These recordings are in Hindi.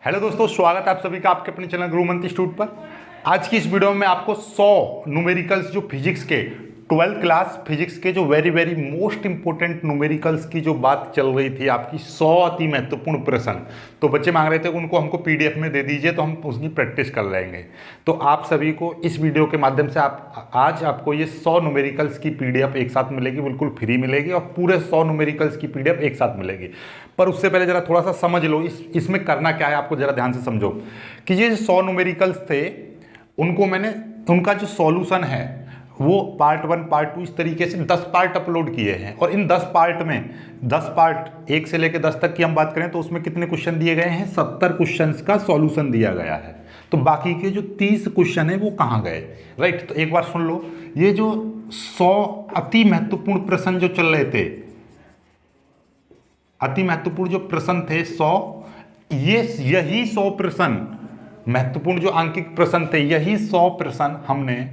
हेलो दोस्तों, स्वागत है आप सभी का आपके अपने चैनल गुरुमंत्र इंस्टीट्यूट पर। आज की इस वीडियो में आपको 100 न्यूमेरिकल्स जो फिजिक्स के 12th क्लास फिजिक्स के जो very very most important numericals की जो बात चल रही थी, आपकी 100 अति महत्वपूर्ण प्रश्न। तो बच्चे मांग रहे थे कि उनको हमको पीडीएफ में दे दीजिए तो हम उसकी प्रैक्टिस कर लेंगे। तो आप सभी को इस वीडियो के माध्यम से आज आपको ये 100 न्यूमेरिकल्स की पीडीएफ एक साथ मिलेगी, बिल्कुल फ्री मिलेगी और पूरे 100 न्यूमेरिकल्स की पीडीएफ एक साथ मिलेगी। पर उससे पहले जरा थोड़ा सा समझ लो इसमें करना क्या है, आपको जरा ध्यान से समझो कि ये 100 न्यूमेरिकल्स थे, उनको मैंने उनका जो सॉल्यूशन है वो पार्ट 1 पार्ट 2 इस तरीके से 10 पार्ट अपलोड किए हैं। और इन 10 पार्ट में 10 पार्ट 1 से लेकर 10 तक की हम बात करें तो उसमें कितने क्वेश्चन दिए गए हैं, 70 क्वेश्चंस का सॉल्यूशन दिया गया है। तो बाकी के जो 30 क्वेश्चन है वो कहाँ गए, राइट। तो एक बार सुन लो, ये जो 100 अति महत्वपूर्ण प्रश्न जो चल रहे थे, अति महत्वपूर्ण जो प्रश्न थे 100, यही 100 प्रश्न महत्वपूर्ण जो अंकित प्रश्न थे, यही 100 प्रश्न हमने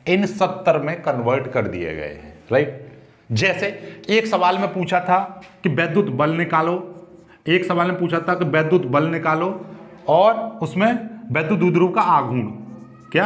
इन 70 में कन्वर्ट कर दिए गए हैं, राइट। जैसे एक सवाल में पूछा था कि वैद्युत बल निकालो, एक सवाल में पूछा था कि वैद्युत बल निकालो और उसमें वैद्युत द्विध्रुव का आघूर्ण, क्या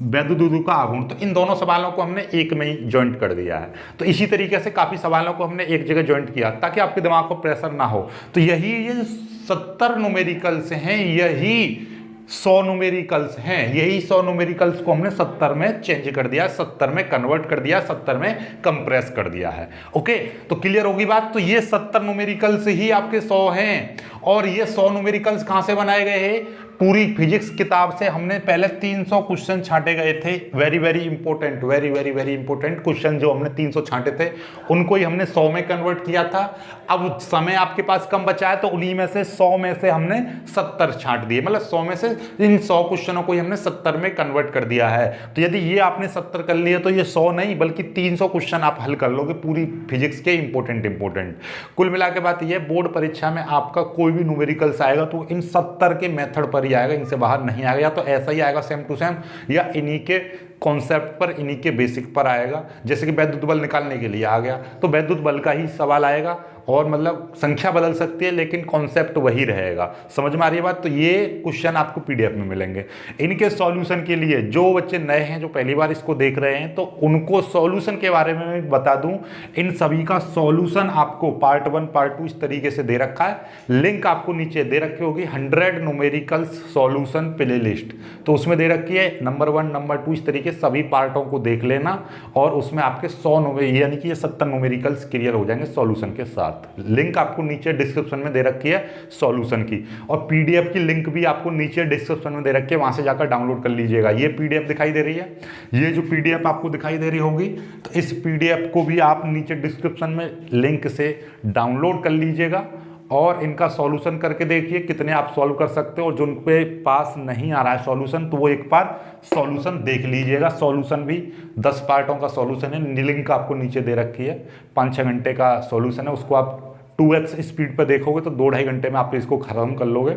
वैद्युत द्विध्रुव का आघूर्ण। तो इन दोनों सवालों को हमने एक में ही ज्वाइंट कर दिया है। तो इसी तरीके से काफी सवालों को हमने एक जगह ज्वाइंट किया ताकि आपके दिमाग को प्रेशर ना हो। तो यही ये 70 न्यूमेरिकल्स हैं, यही 100 न्यूमेरिकल्स हैं, यही 100 न्यूमेरिकल्स को हमने 70 में चेंज कर दिया, 70 में कन्वर्ट कर दिया, 70 में कंप्रेस कर दिया है। ओके, तो क्लियर होगी बात। तो ये 70 न्यूमेरिकल्स ही आपके 100 हैं। और ये 100 न्यूमेरिकल्स कहां से बनाए गए हैं? पूरी फिजिक्स किताब से हमने पहले 300 क्वेश्चन छांटे गए थे, very very important, very very very important question जो हमने 300 छांटे थे, उनको ही हमने 100 में कन्वर्ट किया था। अब समय आपके पास कम बचा है तो उन्हीं में से 100 में से हमने 70 छांट दिए, मतलब 100 में से इन 100 क्वेश्चनों को ही हमने 70 में कन्वर्ट कर दिया है। तो यदि ये आपने 70 कर लिया तो ये 100 नहीं बल्कि 300 क्वेश्चन आप हल कर लोगे पूरी फिजिक्स के इंपॉर्टेंट। कुल मिला के बात ये, बोर्ड परीक्षा में आपका कोई भी न्यूमेरिकल्स आएगा तो इन 70 के मेथड पर आएगा, इनसे बाहर नहीं आएगा। या तो ऐसा ही आएगा सेम टू सेम, या इन्हीं के कॉन्सेप्ट पर, इन्हीं के बेसिक पर आएगा। जैसे कि वैद्युत बल निकालने के लिए आ गया तो वैद्युत बल का ही सवाल आएगा और मतलब संख्या बदल सकती है लेकिन कॉन्सेप्ट वही रहेगा। समझ में आ रही है बात। तो ये क्वेश्चन आपको पीडीएफ में मिलेंगे। इनके सॉल्यूशन के लिए जो बच्चे नए हैं, जो पहली बार इसको देख रहे हैं, तो उनको सॉल्यूशन के बारे में मैं बता दूं। इन सभी का सॉल्यूशन आपको पार्ट 1 पार्ट 2 इस तरीके से दे रखा है। लिंक आपको नीचे दे रखी होगी, 100 न्यूमेरिकल्स सॉल्यूशन प्ले लिस्ट, तो उसमें दे रखी है नंबर 1 नंबर 2 इस तरीके सभी पार्टों को देख लेना और उसमें आपके 100 यानी कि ये 70 न्यूमेरिकल्स क्लियर हो जाएंगे सॉल्यूशन के साथ। लिंक आपको नीचे डिस्क्रिप्शन में दे रखी है सॉल्यूशन की, और पीडीएफ की लिंक भी आपको नीचे डिस्क्रिप्शन में दे रखी है, वहां से जाकर डाउनलोड कर लीजिएगा। ये पीडीएफ दिखाई दे रही है, ये जो पीडीएफ आपको दिखाई दे रही होगी, तो इस पीडीएफ को भी आप नीचे डिस्क्रिप्शन में लिंक से डाउनलोड कर लीजिएगा और इनका सॉल्यूशन करके देखिए कितने आप सॉल्व कर सकते हो। और जो उनके पास नहीं आ रहा है सॉल्यूशन तो वो एक बार सॉल्यूशन देख लीजिएगा। सॉल्यूशन भी 10 पार्टों का सॉल्यूशन है, लिंक आपको नीचे दे रखी है। 5-6 घंटे का सॉल्यूशन है, उसको आप 2x स्पीड पर देखोगे तो 2-2.5 घंटे में आप इसको खत्म कर लोगे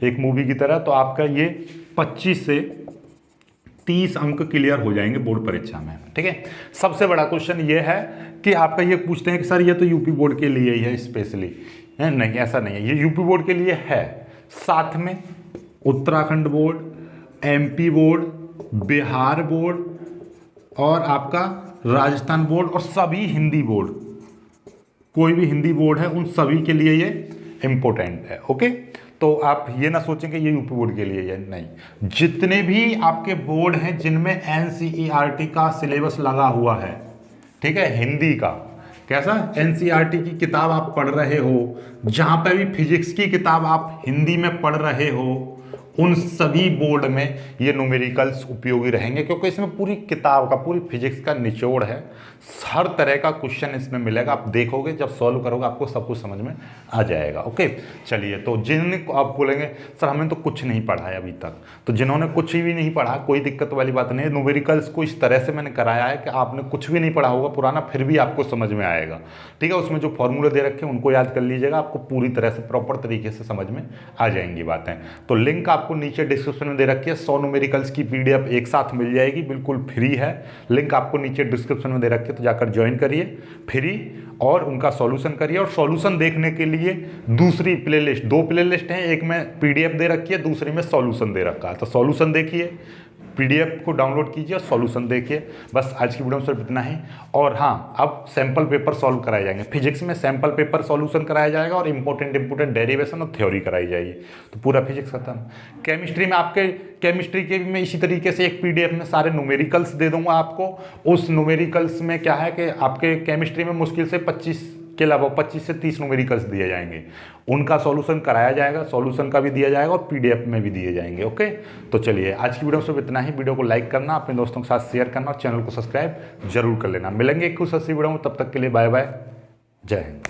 एक मूवी की तरह। तो आपका ये 25 से 30 अंक क्लियर हो जाएंगे बोर्ड परीक्षा में, ठीक है। सबसे बड़ा क्वेश्चन ये है कि आपका ये पूछते हैं कि सर ये तो यूपी बोर्ड के लिए ही है स्पेशली, नहीं ऐसा नहीं है, ये यूपी बोर्ड के लिए है, साथ में Uttarakhand board, MP board, Bihar board और आपका राजस्थान बोर्ड और सभी हिंदी बोर्ड, कोई भी हिंदी बोर्ड है उन सभी के लिए ये इंपॉर्टेंट है। ओके, तो आप ये ना सोचें कि ये यूपी बोर्ड के लिए है, नहीं, जितने भी आपके बोर्ड हैं जिनमें एनसीईआरटी का सिलेबस लगा हुआ है, ठीक है, हिंदी का कैसा एनसीईआरटी की किताब आप पढ़ रहे हो, जहां पर भी फिजिक्स की किताब आप हिंदी में पढ़ रहे हो, उन सभी बोर्ड में ये न्यूमेरिकल्स उपयोगी रहेंगे, क्योंकि इसमें पूरी किताब का, पूरी फिजिक्स का निचोड़ है। हर तरह का क्वेश्चन इसमें मिलेगा, आप देखोगे जब सॉल्व करोगे आपको सब कुछ समझ में आ जाएगा। ओके, चलिए, तो जिन्होंने आप बोलेंगे सर हमने तो कुछ नहीं पढ़ा है अभी तक, तो जिन्होंने कुछ भी नहीं पढ़ा कोई दिक्कत वाली बात नहीं है। न्यूमेरिकल्स को इस तरह से मैंने कराया है कि आपने कुछ भी नहीं पढ़ा होगा पुराना, फिर भी आपको समझ में आएगा, ठीक है। उसमें जो फॉर्मूले दे रखे हैं उनको याद कर लीजिएगा, आपको पूरी तरह से प्रॉपर तरीके से समझ में आ जाएंगी बातें। तो लिंक आपको नीचे डिस्क्रिप्शन में दे रखी है। 100 न्यूमेरिकल्स की पीडीएफ एक साथ मिल जाएगी, बिल्कुल फ्री है। लिंक आपको नीचे डिस्क्रिप्शन में दे रखी है, तो जाकर ज्वाइन करिए फ्री, और उनका सॉल्यूशन करिए। और सॉल्यूशन देखने के लिए दूसरी प्लेलिस्ट, 2 प्लेलिस्ट हैं, एक में पीडीएफ दे रखी है, दूसरी में सॉल्यूशन दे रखा है। तो सॉल्यूशन देखिए, पीडीएफ को डाउनलोड कीजिए और सॉल्यूशन देखिए। बस आज की वीडियो में सिर्फ इतना ही। और हाँ, अब सैम्पल पेपर सॉल्व कराए जाएंगे। फिजिक्स में सैम्पल पेपर सॉल्यूशन कराया जाएगा और इंपॉर्टेंट डेरिवेशन और थ्योरी कराई जाएगी, तो पूरा फिजिक्स खत्म। केमिस्ट्री में आपके केमिस्ट्री के भी मैं इसी तरीके से एक पीडीएफ में सारे न्यूमेरिकल्स दे दूंगा आपको। उस न्यूमेरिकल्स में क्या है कि आपके केमिस्ट्री में मुश्किल से 25 के अलावा 25 से 30 न्यूमेरिकल्स दिए जाएंगे, उनका सॉल्यूशन कराया जाएगा, सॉल्यूशन का भी दिया जाएगा और पीडीएफ में भी दिए जाएंगे। ओके, तो चलिए आज की वीडियो में सिर्फ इतना ही। वीडियो को लाइक करना, अपने दोस्तों के साथ शेयर करना और चैनल को सब्सक्राइब जरूर कर लेना। मिलेंगे एक कुछ अच्छी वीडियो में, तब तक के लिए बाय बाय, जय हिंद।